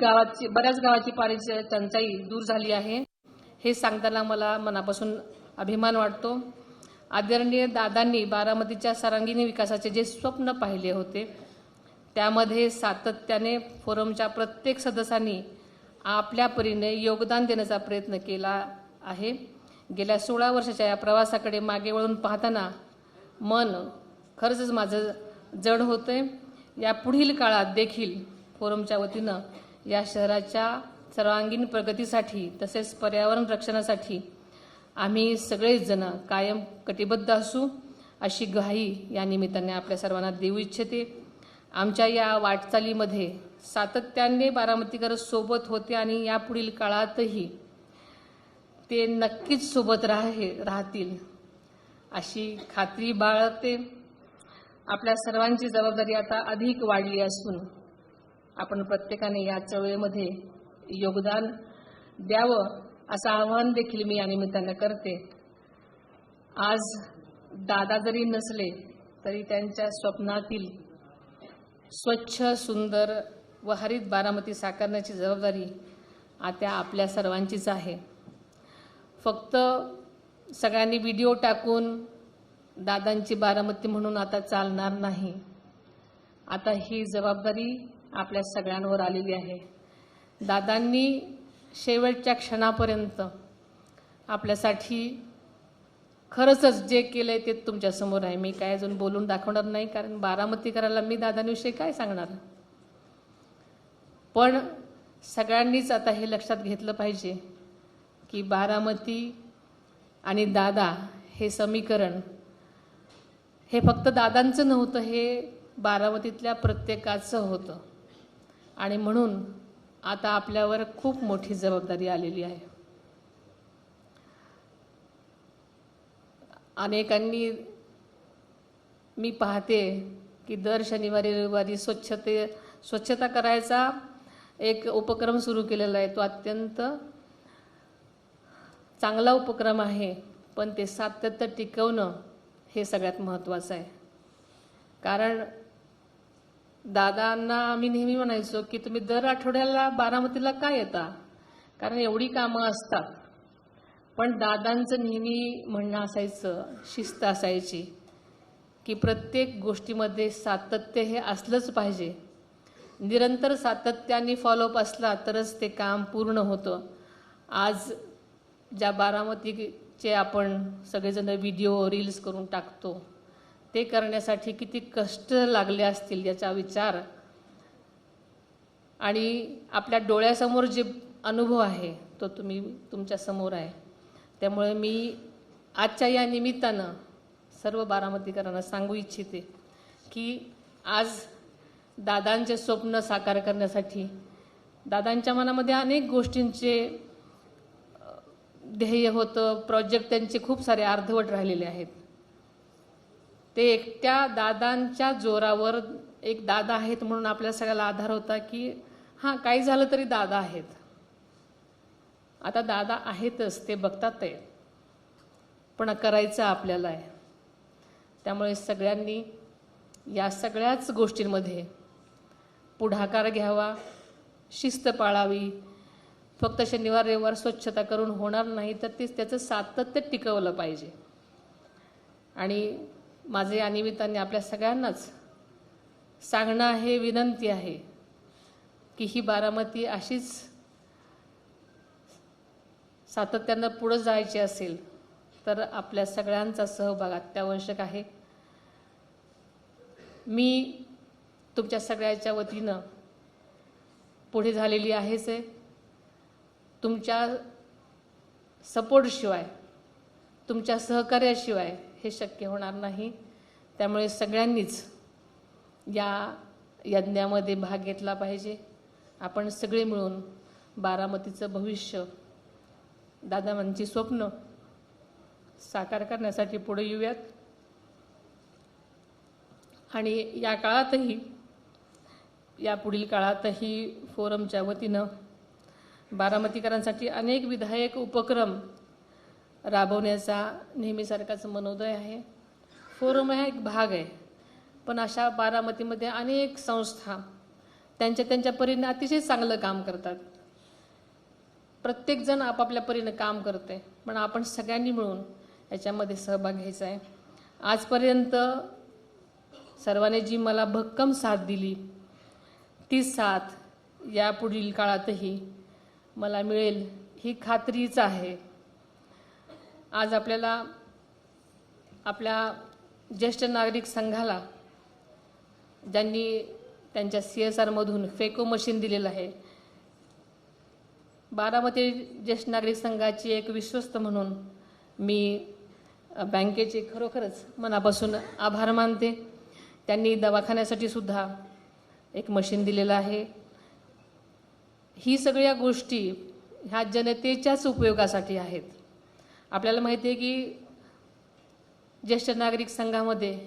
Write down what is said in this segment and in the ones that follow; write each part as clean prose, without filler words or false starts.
बऱ्याच गावाची पाण्याची टंचाई दूर झाली आहे हे सांगताना मला मनापासून अभिमान वाटतो। आदरणीय दादांनी बारामतीच्या सर्वांगीण विकासाचे जे स्वप्न पाहिले होते त्यामध्ये सातत्याने फोरमच्या प्रत्येक सदस्यांनी आपल्या परीने योगदान देण्याचा प्रयत्न केला आहे। गेल्या 16 वर्षाच्या या प्रवासाकडे मागे वळून पाहताना मन खरंच माझं जड होतंय। या पुढील काळात देखील फोरमच्या वतीनं या शहराच्या सर्वांगीण प्रगतीसाठी तसेच पर्यावरण रक्षणासाठी आम्ही सगळेच जण कायम कटिबद्ध असू अशी ग्वाही या निमित्ताने आपल्या सर्वांना देऊ इच्छिते। आमच्या या वाटचालीमध्ये सातत्याने बारामतीकर सोबत होते आणि यापुढील काळातही ते नक्कीच सोबत राहतील अशी खात्री बाळगते। आपल्या सर्वांची जबाबदारी आता अधिक वाढली असून आपण प्रत्येकाने या चळवळीमध्ये योगदान द्यावं असं आवाहन देखील मी या निमित्तानं करते। आज दादा जरी नसले तरी त्यांच्या स्वप्नातील स्वच्छ सुंदर व हरित बारामती साकारण्याची जबाबदारी आता आपल्या सर्वांचीच आहे। फक्त सगळ्यांनी व्हिडिओ टाकून दादांची बारामती म्हणून आता चालणार नाही। आता ही जबाबदारी आपल्या सगळ्यांवर आलेली आहे। दादांनी शेवटच्या क्षणापर्यंत आपल्यासाठी खरंच जे केलंय ते तुमच्या समोर आहे। मी काय अजून बोलून दाखवणार नाही कारण बारामतीकराला मी दादांविषयी काय सांगणार। पण सगळ्यांनीच आता हे लक्षात घेतलं पाहिजे की बारामती आणि दादा हे समीकरण हे फक्त दादांचं नव्हतं, हे बारामतीतल्या प्रत्येकाचं होतं आणि म्हणून आता आपल्यावर खूप मोठी जबाबदारी आलेली आहे। अनेकांनी मी पाहते की दर शनिवारी रविवारी स्वच्छता करायचा एक उपक्रम सुरू केलेला आहे। तो अत्यंत चांगला उपक्रम आहे, पण ते सातत्य टिकवणं हे सगळ्यात महत्त्वाचं आहे। कारण दादांना आम्ही नेहमी म्हणायचो की तुम्ही दर आठवड्याला बारामतीला का येता, कारण एवढी कामं असतात। पण दादांचं नेहमी म्हणणं असायचं, शिस्त असायची की प्रत्येक गोष्टीमध्ये सातत्य हे असलंच पाहिजे। निरंतर सातत्याने फॉलोअप असला तरच ते काम पूर्ण होतं। आज ज्या बारामतीचे आपण सगळेजण व्हिडिओ रील्स करून टाकतो ते करण्यासाठी किती कष्ट लागले असतील याचा विचार आणि आपल्या डोळ्यासमोर जे अनुभव आहे तो तुमच्या समोर आहे। त्यामुळे मी आजच्या या निमित्तानं सर्व बारामतीकरांना सांगू इच्छिते की आज दादांचे स्वप्न साकार करण्यासाठी दादांच्या मनामध्ये अनेक गोष्टींचे ध्येय होतं, प्रोजेक्ट त्यांचे खूप सारे अर्धवट राहिलेले आहेत। ते एकट्या दादांच्या जोरावर एक दादा आहेत म्हणून आपल्या सगळ्याला आधार होता की हां काही झालं तरी दादा आहेत। आता दादा आहेतच, ते बघतात आहे, पण करायचं आपल्याला आहे। त्यामुळे सगळ्यांनी या सगळ्याच गोष्टींमध्ये पुढाकार घ्यावा, शिस्त पाळावी। फक्त शनिवार रविवार स्वच्छता करून होणार नाही, तर त्याचं सातत्य टिकवलं पाहिजे। आणि माझे या निमित्ताने आपल्या सगळ्यांनाच सांगणं आहे, विनंती आहे की ही बारामती अशीच सातत्यानं पुढे जायची असेल तर आपल्या सगळ्यांचा सहभाग अत्यावश्यक आहे। मी तुमच्या सगळ्याच्या वतीनं पुढे झालेली आहेच आहे। तुमच्या सपोर्टशिवाय, तुमच्या सहकार्याशिवाय हे शक्य होणार नाही। त्यामुळे सगळ्यांनीच या यज्ञामध्ये भाग घेतला पाहिजे। आपण सगळे मिळून बारामतीचं भविष्य, दादांची स्वप्न साकार करण्यासाठी पुढे येऊयात। आणि या काळातही, या पुढील काळातही फोरमच्या वतीनं बारामतीकरांसाठी अनेक विधायक उपक्रम राबवण्याचा नेहमीसारखाच मनोदय आहे। फोरम हा एक भाग आहे, पण अशा बारामतीमध्ये अनेक संस्था त्यांच्या परीने अतिशय चांगलं काम करतात. प्रत्येकजण आपापल्या परीने काम करते, पण आपण सगळ्यांनी मिळून याच्यामध्ये सहभाग घ्यायचा आहे. आजपर्यंत सर्वांनी जी मला भक्कम साथ दिली, ती साथ यापुढील काळातही मला मिळेल ही खात्रीच आहे. आज आपल्याला आपल्या ज्येष्ठ नागरिक संघाला ज्यांनी त्यांच्या CSR मधून फेको मशीन दिलेलं आहे, बारामती ज्येष्ठ नागरिक संघाची एक विश्वस्त म्हणून मी बँकेचे खरोखरच मनापासून आभार मानते. त्यांनी दवाखान्यासाठी सुद्धा एक मशीन दिलेलं आहे. ही सगळ्या गोष्टी ह्या जनतेच्याच उपयोगासाठी आहेत. आपल्याला माहिती आहे की ज्येष्ठ नागरिक संघामध्ये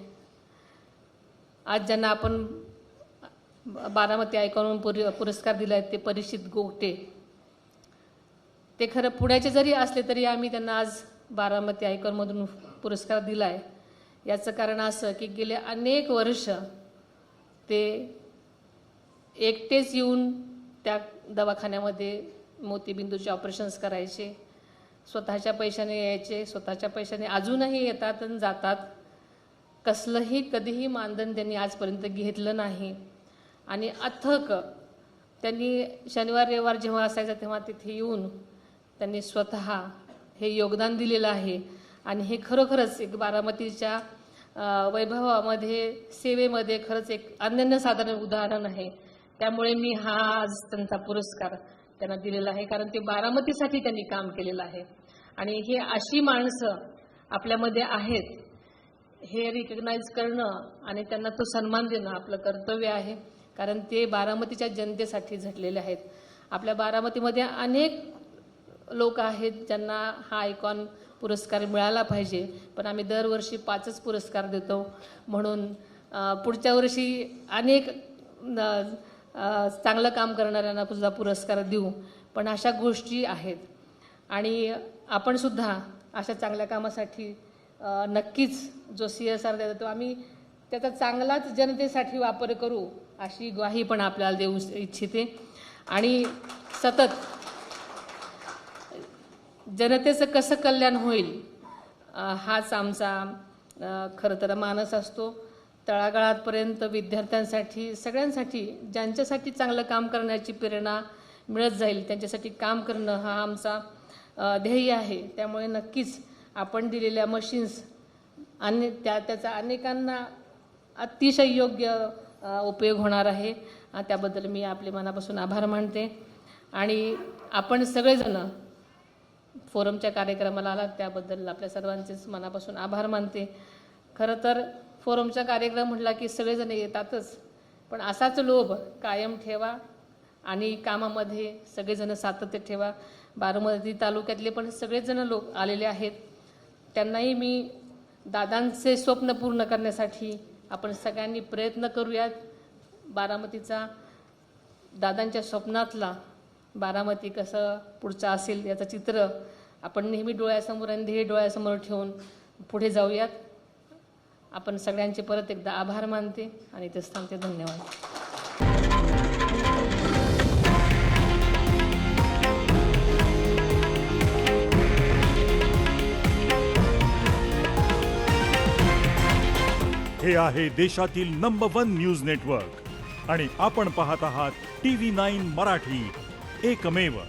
आज ज्यांना आपण बारामती आयकॉन पुरस्कार दिला आहे ते परीक्षित गोगटे, ते खरं पुण्याचे जरी असले तरी आम्ही त्यांना आज बारामती आयकॉनमधून पुरस्कार दिला आहे. याचं कारण असं की गेले अनेक वर्ष ते एकटेच येऊन त्या दवाखान्यामध्ये मोतीबिंदूचे ऑपरेशन्स करायचे, स्वतःच्या पैशाने यायचे, स्वतःच्या पैशाने अजूनही येतात आणि जातात. कसलंही कधीही मानधन त्यांनी आजपर्यंत घेतलं नाही. आणि अथक त्यांनी शनिवार रविवार जेव्हा असायचं तेव्हा तिथे येऊन त्यांनी स्वतः हे योगदान दिलेलं आहे. आणि हे खरोखरच एक बारामतीच्या वैभवामध्ये, सेवेमध्ये खरंच एक अनन्यसाधारण उदाहरण आहे. त्यामुळे मी हा आज त्यांचा पुरस्कार त्यांना दिलेला आहे, कारण ते बारामतीसाठी त्यांनी काम केलेलं आहे. आणि हे अशी माणसं आपल्यामध्ये आहेत हे रिकग्नाइज करणं आणि त्यांना तो सन्मान देणं आपलं कर्तव्य आहे, कारण ते बारामतीच्या जनतेसाठी झटलेले आहेत. आपल्या बारामतीमध्ये अनेक लोक आहेत ज्यांना हा आयकॉन पुरस्कार मिळाला पाहिजे, पण आम्ही दरवर्षी 5च पुरस्कार देतो. म्हणून पुढच्या वर्षी अनेक चांगलं काम करणाऱ्यांना सुद्धा पुरस्कार देऊ. पण अशा गोष्टी आहेत आणि आपण सुद्धा अशा चांगल्या कामासाठी नक्कीच जो CSR देतो आम्ही त्याचा चांगलाच जनतेसाठी वापर करू अशी ग्वाही पण आपल्याला देऊ इच्छिते. आणि सतत जनतेचं कसं कल्याण होईल हाच आमचा खरं तर मानस असतो. तळागाळापर्यंत विद्यार्थ्यांसाठी, सगळ्यांसाठी ज्यांच्यासाठी चांगलं काम करण्याची प्रेरणा मिळत जाईल त्यांच्यासाठी काम करणं हा आमचा ध्येय आहे. त्यामुळे नक्कीच आपण दिलेल्या मशीन्स आणि त्याचा अनेकांना अतिशय योग्य उपयोग होणार आहे. त्याबद्दल मी आपले मनापासून आभार मानते. आणि आपण सगळेजण फोरमच्या कार्यक्रमाला आलात त्याबद्दल आपल्या सर्वांचेच मनापासून आभार मानते. खरं तर फोरमचा कार्यक्रम म्हटला की सगळेजण येतातच, पण असाच लोभ कायम ठेवा आणि कामामध्ये सगळेजण सातत्य ठेवा. बारामती तालुक्यातले पण सगळेजण लोक आलेले आहेत, त्यांनाही मी दादांचे स्वप्न पूर्ण करण्यासाठी आपण सगळ्यांनी प्रयत्न करूयात. बारामतीचा, दादांच्या स्वप्नातला बारामती कसं पुढचं असेल याचं चित्र आपण नेहमी डोळ्यासमोर आणि ध्येय डोळ्यासमोर ठेवून पुढे जाऊयात. आपण सगळ्यांचे परत एकदा आभार मानते आणि इथेच थांबते. धन्यवाद. हे आहे देशातील नंबर 1 न्यूज नेटवर्क आणि आपण पाहत आहात TV9 मराठी, एकमेव.